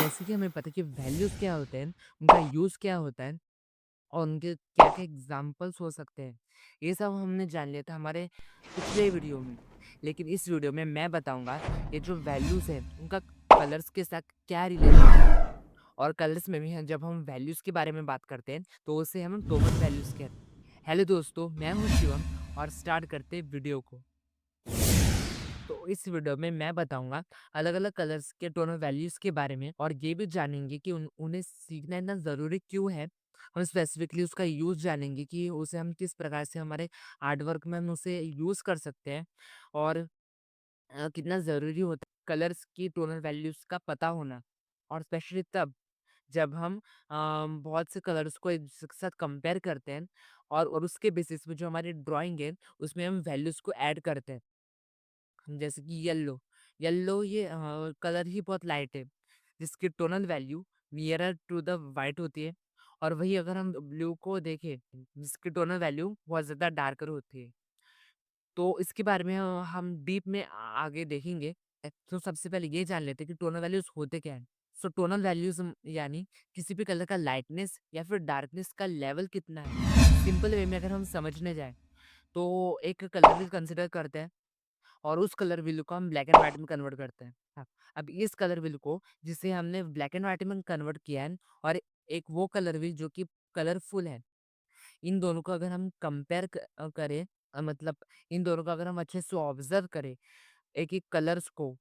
जैसे कि हमें पता है कि वैल्यूज़ क्या होते हैं, उनका यूज़ क्या होता है और उनके क्या-क्या एग्ज़ाम्पल्स हो सकते हैं। ये सब हमने जान लिया था हमारे पिछले वीडियो में। लेकिन इस वीडियो में मैं बताऊँगा ये जो वैल्यूज़ हैं, उनका कलर्स के साथ क्या रिलेशन है। और कलर्स में भी हैं जब हम वैल्यूज़ के बारे में बात करते हैं, तो उसे हम टोन वैल्यूज़ कहते हैं। हेलो दोस्तों, मैं हूँ शिवम और स्टार्ट करते हैं वीडियो को। तो इस वीडियो में मैं बताऊँगा अलग-अलग कलर्स के टोन और वैल्यूज़ के बारे में और ये भी जानेंगे कि उन्हें सीखना इतना ज़रूरी क्यों है। हम स्पेसिफिकली उसका यूज़ जानेंगे कि उसे हम किस प्रकार से हमारे आर्ट वर्क में हम उसे यूज़ कर सकते हैं और कितना ज़रूरी होता है कलर्स की टोनल वैल्यूज़ का पता होना और स्पेशली तब जब हम बहुत से कलर्स को एक दूसरे के साथ कंपेयर करते हैं और उसके बेसिस पे जो हमारी ड्राइंग है उसमें हम वैल्यूज़ को ऐड करते हैं। जैसे कि येलो, येलो ये कलर ही बहुत लाइट है, जिसकी tonal value nearer to the white होती है और वही अगर हम ब्लू को देखें, जिसकी टोनल वैल्यू बहुत ज़्यादा डार्कर होती है। तो इसके बारे में हम डीप में आगे देखेंगे। तो सबसे पहले ये जान लेते हैं कि टोनल वैल्यूज़ होते क्या हैं? सो टोनल वैल्यूज़ यानी किसी भी कलर का लाइटनेस या फिर डार्कनेस का लेवल कितना है। सिंपल वे में अगर हम समझने जाएँ, तो एक कलर भी कंसिडर करते हैं और उस कलर व्हील को हम ब्लैक एंड व्हाइट में कन्वर्ट करते हैं। हाँ, अब इस कलर व्हील को जिसे हमने ब्लैक एंड व्हाइट में कन्वर्ट किया है और एक वो कलर व्हील जो कि कलरफुल है, इन दोनों को अगर हम कंपेयर करें मतलब इन दोनों को अगर हम अच्छे से ऑब्जर्व करें एक-एक कलर्स को,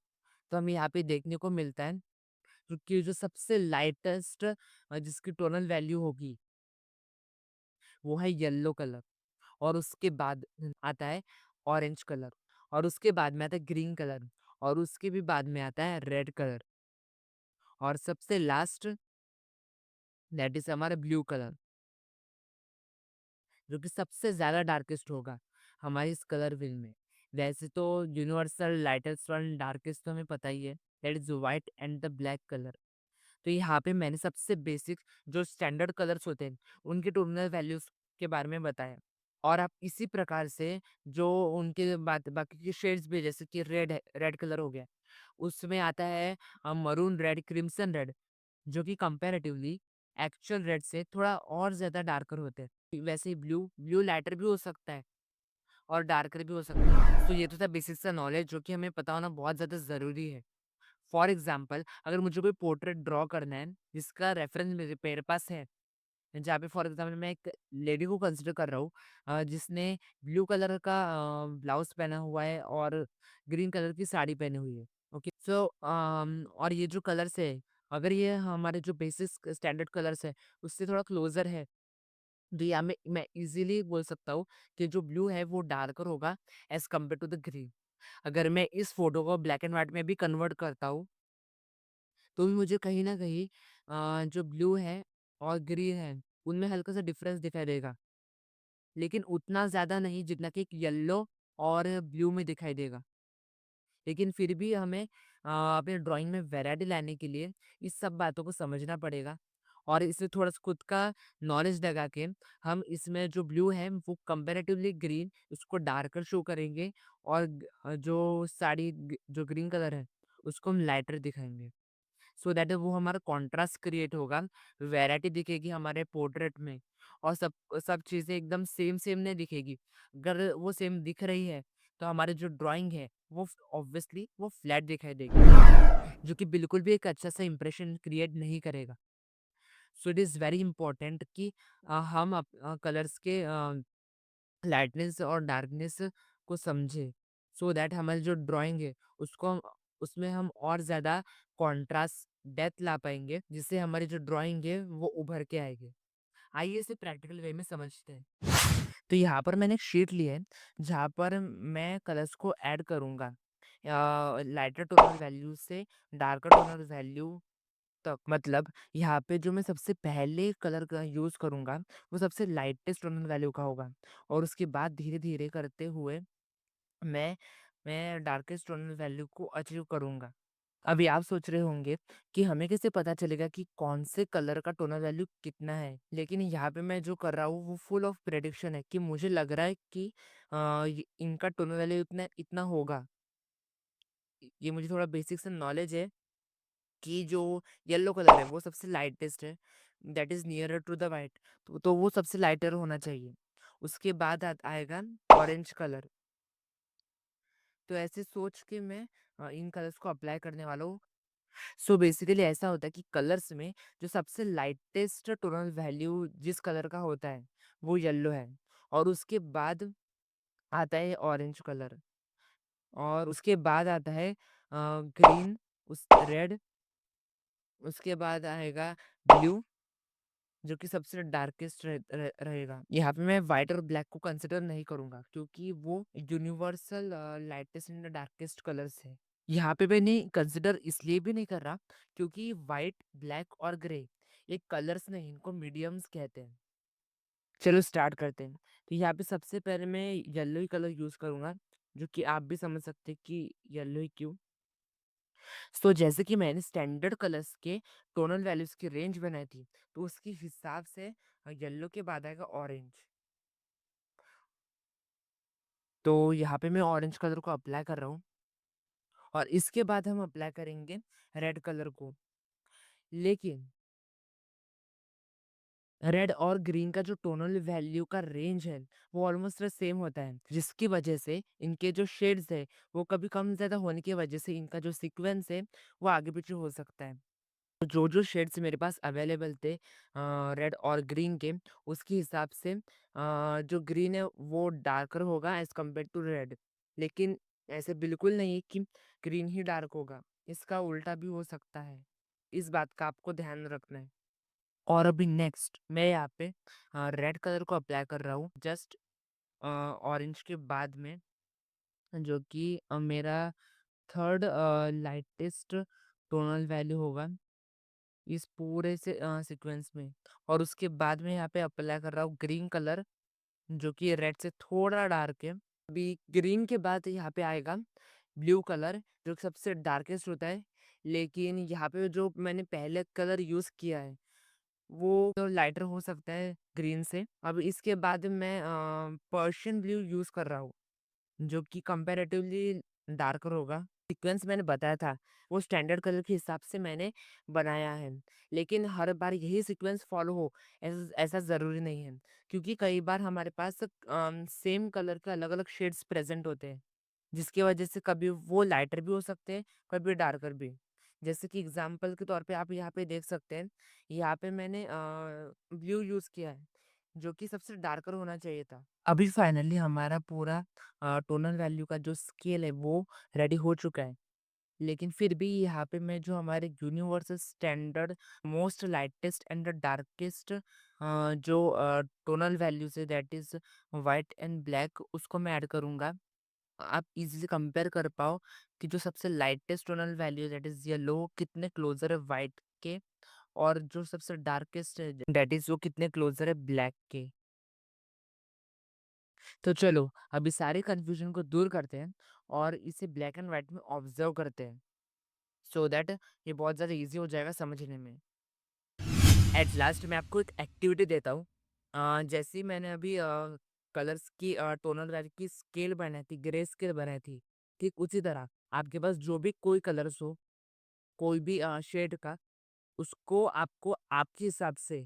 तो हमें यहाँ पे देखने को मिलता है क्योंकि जो सबसे लाइटेस्ट जिसकी टोनल वैल्यू होगी, वो है येलो कलर और उसके बाद आता है ऑरेंज कलर और उसके बाद में आता है ग्रीन कलर और उसके भी बाद में आता है रेड कलर और सबसे लास्ट दैट इज़ हमारा ब्लू कलर, जो कि सबसे ज़्यादा डार्केस्ट होगा हमारी इस कलर व्हील में। वैसे तो यूनिवर्सल लाइटेस्ट वन डार्केस्ट तो हमें पता ही है, that is white and the black colour. तो यहाँ पे मैंने सबसे बेसिक जो स्टैंडर्ड कलर्स होते हैं, उनके टोनल वैल्यूज़ के बारे में बताया। और आप इसी प्रकार से जो उनके बाद बाकी के शेड्स भी जैसे कि रेड है, रेड कलर हो गया, उसमें आता है मरून रेड, क्रिम्सन रेड जो कि कंपैरेटिवली एक्चुअल रेड से थोड़ा और ज़्यादा डार्कर होते हैं। वैसे ही ब्लू, ब्लू लाइटर भी हो सकता है और डार्कर भी हो सकता है। तो ये तो था बेसिक सा नॉलेज जो कि हमें पता होना बहुत ज़्यादा ज़रूरी है। फॉर एग्ज़ाम्पल अगर मुझे कोई पोर्ट्रेट ड्रॉ करना है, जिसका रेफ़रेंस मेरे मेरे पास है, जहाँ पे फॉर एग्ज़ाम्पल मैं एक लेडी को कंसिडर कर रहा हूँ जिसने ब्लू कलर का ब्लाउज़ पहना हुआ है और ग्रीन कलर की साड़ी पहनी हुई है। ओके, सो और ये जो कलर्स है, अगर ये हमारे जो बेसिक स्टैंडर्ड कलर्स है, उससे थोड़ा क्लोज़र है, तो यहाँ में मैं ईज़िली बोल सकता हूँ कि जो ब्लू है वो डार्कर होगा as compare to the green. अगर मैं इस फ़ोटो को ब्लैक एंड व्हाइट में भी कन्वर्ट करता हूँ तो भी मुझे कहीं न कहीं जो ब्लू है और ग्रीन है, उनमें हल्का-सा डिफ़रेंस दिखाई देगा। लेकिन उतना ज़्यादा नहीं जितना कि एक येलो और ब्लू में दिखाई देगा। लेकिन फिर भी हमें अपने ड्राइंग में वैरायटी लाने के लिए इस सब बातों को समझना पड़ेगा और इसमें थोड़ा-सा खुद का नॉलेज लगा के हम इसमें जो ब्लू है वो कंपैरेटिवली ग्रीन उसको डार्कर शो करेंगे और जो साड़ी जो ग्रीन कलर है, उसको हम लाइटर दिखाएँगे। सो दैट वो हमारा कॉन्ट्रास्ट क्रिएट होगा, वैरायटी दिखेगी हमारे पोर्ट्रेट में और सब सब चीज़ें एकदम सेम सेम नहीं दिखेगी। अगर वो सेम दिख रही है, तो हमारी जो ड्राइंग है, वो ऑब्वियसली वो फ्लैट दिखाई देगी, जो कि बिल्कुल भी एक अच्छा-सा इंप्रेशन क्रिएट नहीं करेगा। So it is very important कि हम कलर्स के लाइटनेस और डार्कनेस को समझें सो दैट हमारी जो ड्राइंग है उसमें हम और ज़्यादा कॉन्ट्रास्ट डेप्थ ला पाएंगे जिससे हमारी जो ड्राइंग है वो उभर के आएगी। आइए इसे प्रैक्टिकल वे में समझते हैं। तो यहाँ पर मैंने एक शीट ली है जहाँ पर मैं कलर्स को ऐड करूँगा लाइटर टोनल वैल्यू से डार्कर टोनल वैल्यू तक। मतलब यहाँ पे जो मैं सबसे पहले कलर का यूज़ करूँगा, वो सबसे लाइटेस्ट टोनल वैल्यू का होगा और उसके बाद धीरे-धीरे करते हुए मैं डार्केस्ट टोनल वैल्यू को अचीव करूँगा। अभी आप सोच रहे होंगे कि हमें कैसे पता चलेगा कि कौन से कलर का टोनल वैल्यू कितना है? लेकिन यहाँ पे मैं जो कर रहा हूँ वो फुल ऑफ प्रेडिक्शन है कि मुझे लग रहा है कि ये इनका टोनल वैल्यू इतना इतना होगा। ये मुझे थोड़ा बेसिक सा नॉलेज है कि जो येलो कलर है वो सबसे लाइटेस्ट है, that is nearer to the white, तो वो सबसे लाइटर होना चाहिए। उसके बाद आएगा ऑरेंज कलर। तो ऐसे सोच के मैं इन कलर्स को अप्लाई करने वाला हूँ। सो बेसिकली ऐसा होता है कि कलर्स में जो सबसे लाइटेस्ट टोनल वैल्यू जिस कलर का होता है वो येलो है, और उसके बाद आता है ऑरेंज कलर, और उसके बाद आता है ग्रीन, उस रेड, उसके बाद आएगा ब्लू, जो कि सबसे डार्केस्ट रहेगा। यहाँ पे मैं व्हाइट और ब्लैक को कंसिडर नहीं करूंगा क्योंकि वो universal lightest and darkest colours है। यहाँ पे मैं नहीं कंसिडर इसलिए भी नहीं कर रहा क्योंकि व्हाइट, ब्लैक और ग्रे ये कलर्स नहीं, इनको मीडियम्स कहते हैं। चलो स्टार्ट करते हैं। तो यहाँ पे सबसे पहले मैं येलो ही कलर यूज करूंगा, जो कि आप भी समझ सकते हैं कि येलो ही क्यों। सो जैसे कि मैंने स्टैंडर्ड कलर्स के टोनल वैल्यूज की रेंज बनाई थी, तो उसके हिसाब से येलो के बाद आएगा ऑरेंज। तो यहाँ पे मैं ऑरेंज कलर को अप्लाई कर रहा हूँ, और इसके बाद हम अप्लाई करेंगे रेड कलर को। लेकिन रेड और ग्रीन का जो टोनल वैल्यू का रेंज है वो ऑलमोस्ट सेम होता है, जिसकी वजह से इनके जो शेड्स है वो कभी कम ज्यादा होने की वजह से इनका जो सीक्वेंस है वो आगे पीछे हो सकता है। तो जो जो शेड्स मेरे पास अवेलेबल थे रेड और ग्रीन के, उसके हिसाब से जो ग्रीन है वो डार्कर होगा एज कम्पेयर टू रेड। लेकिन ऐसे बिल्कुल नहीं कि ग्रीन ही डार्क होगा, इसका उल्टा भी हो सकता है। इस बात का आपको ध्यान रखना है। और अभी नेक्स्ट मैं यहाँ पे रेड कलर को अप्लाई कर रहा हूँ जस्ट ऑरेंज के बाद में, जो कि मेरा थर्ड लाइटेस्ट टोनल वैल्यू होगा इस पूरे से सीक्वेंस में। और उसके बाद में यहाँ पे अप्लाई कर रहा हूँ ग्रीन कलर, जो कि रेड से थोड़ा डार्क है। अभी ग्रीन के बाद यहाँ पे आएगा ब्लू कलर, जो कि सबसे डार्केस्ट होता है। लेकिन यहाँ पे जो मैंने पहले कलर यूज किया है वो तो लाइटर हो सकता है ग्रीन से। अब इसके बाद मैं पर्शियन ब्लू यूज कर रहा हूँ, जो कि कंपैरेटिवली डार्कर होगा। सीक्वेंस मैंने बताया था वो स्टैंडर्ड कलर के हिसाब से मैंने बनाया है, लेकिन हर बार यही सीक्वेंस फॉलो हो ऐसा ऐसा ज़रूरी नहीं है, क्योंकि कई बार हमारे पास सेम कलर के अलग अलग शेड्स प्रेजेंट होते हैं, जिसकी वजह से कभी वो लाइटर भी हो सकते हैं, कभी डार्कर भी। जैसे कि एग्जाम्पल के तौर पे आप यहाँ पे देख सकते हैं, यहाँ पे मैंने ब्लू यूज़ किया है, जो कि सबसे डार्कर होना चाहिए था। अभी फाइनली हमारा पूरा टोनल वैल्यू का जो स्केल है वो रेडी हो चुका है। लेकिन फिर भी यहाँ पे मैं जो हमारे universal standard most lightest and darkest जो टोनल वैल्यूज है that is white and black, उसको मैं ऐड करूँगा। आप इजीली कंपेयर कर पाओ कि जो सबसे lightest tonal value that is yellow कितने क्लोजर है वाइट के, और जो सबसे डार्केस्ट है दैट इज वो कितने क्लोजर है ब्लैक के। तो चलो अभी सारे कंफ्यूजन को दूर करते हैं और इसे ब्लैक एंड व्हाइट में ऑब्जर्व करते हैं, सो दैट ये बहुत ज़्यादा इजी हो जाएगा समझने में। एट लास्ट मैं आपको एक एक्टिविटी देता हूँ। जैसे ही मैंने अभी कलर्स की टोनल वैल्यू की स्केल बनाई थी, ग्रे स्केल बनाई थी, ठीक उसी तरह आपके पास जो भी कोई कलर्स हो, कोई भी शेड का, उसको आपको आपके हिसाब से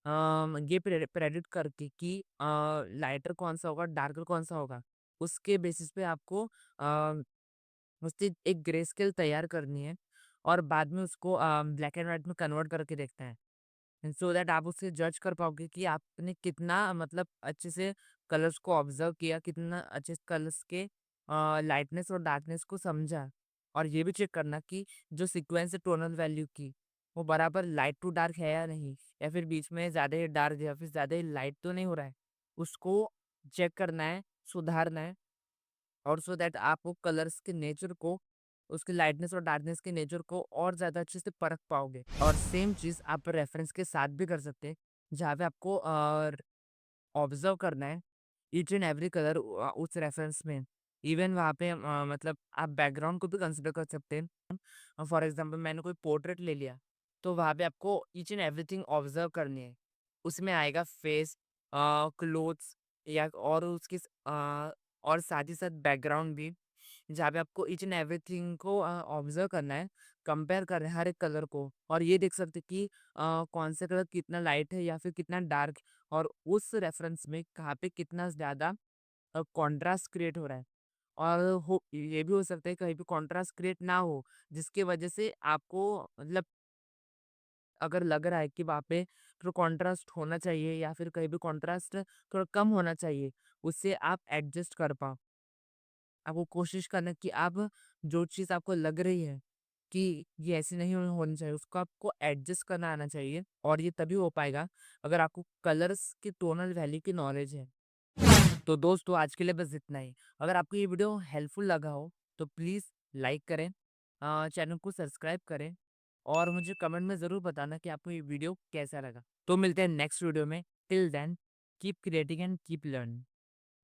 ये प्रेडिक्ट करके कि लाइटर कौन सा होगा, डार्कर कौन सा होगा, उसके बेसिस पे आपको उसकी एक ग्रे स्केल तैयार करनी है, और बाद में उसको ब्लैक एंड व्हाइट में कन्वर्ट करके देखना है, सो दैट आप उससे जज कर पाओगे कि आपने कितना मतलब अच्छे से कलर्स को ऑब्जर्व किया, कितना अच्छे से कलर्स के लाइटनेस और डार्कनेस को समझा। और ये भी चेक करना कि जो सीक्वेंस है टोनल वैल्यू की वो बराबर लाइट टू डार्क है या नहीं, या फिर बीच में ज़्यादा ही डार्क या फिर ज़्यादा ही लाइट तो नहीं हो रहा है, उसको चेक करना है, सुधारना है। और सो दैट आप वो कलर्स के नेचर को, उसके लाइटनेस और डार्कनेस के नेचर को और ज़्यादा अच्छे से परख पाओगे। और सेम चीज़ आप रेफरेंस के साथ भी कर सकते हैं, जहाँ पे आपको ऑब्जर्व करना है ईच एंड एवरी कलर उस रेफरेंस में। इवन वहाँ पे मतलब आप बैकग्राउंड को भी कंसिडर कर सकते हैं। फॉर एग्जांपल मैंने कोई पोर्ट्रेट ले लिया, तो वहाँ पे आपको ईच एंड एवरीथिंग ऑब्जर्व करनी है। उसमें आएगा फेस, क्लोथ्स, या और उसकी और साथ ही साथ बैकग्राउंड भी, जहाँ पे आपको ईच एंड एवरीथिंग को ऑब्जर्व करना है, कंपेयर कर रहे हैं हर एक कलर को और ये देख सकते हैं कि कौन सा कलर कितना लाइट है या फिर कितना डार्क और उस रेफरेंस में कहाँ पे कितना ज़्यादा कॉन्ट्रास्ट क्रिएट हो रहा है। और हो ये भी हो सकता है कहीं पे कॉन्ट्रास्ट क्रिएट ना हो, जिसकी वजह से आपको मतलब अगर लग रहा है कि वहाँ पे थोड़ा कॉन्ट्रास्ट होना चाहिए या फिर कहीं भी कॉन्ट्रास्ट थोड़ा कम होना चाहिए, उससे आप एडजस्ट कर पाओ। आपको कोशिश करना कि आप जो चीज़ आपको लग रही है कि ये ऐसी नहीं होनी चाहिए, उसको आपको एडजस्ट करना आना चाहिए और ये तभी हो पाएगा अगर आपको कलर्स की टोनल वैल्यू की नॉलेज है। तो दोस्तों आज के लिए बस इतना ही। अगर आपको ये वीडियो हेल्पफुल लगा हो तो प्लीज़ लाइक करें, चैनल को सब्सक्राइब करें और मुझे कमेंट में ज़रूर बताना कि आपको ये वीडियो कैसा लगा। तो मिलते हैं नेक्स्ट वीडियो में। Till then keep creating and keep learning.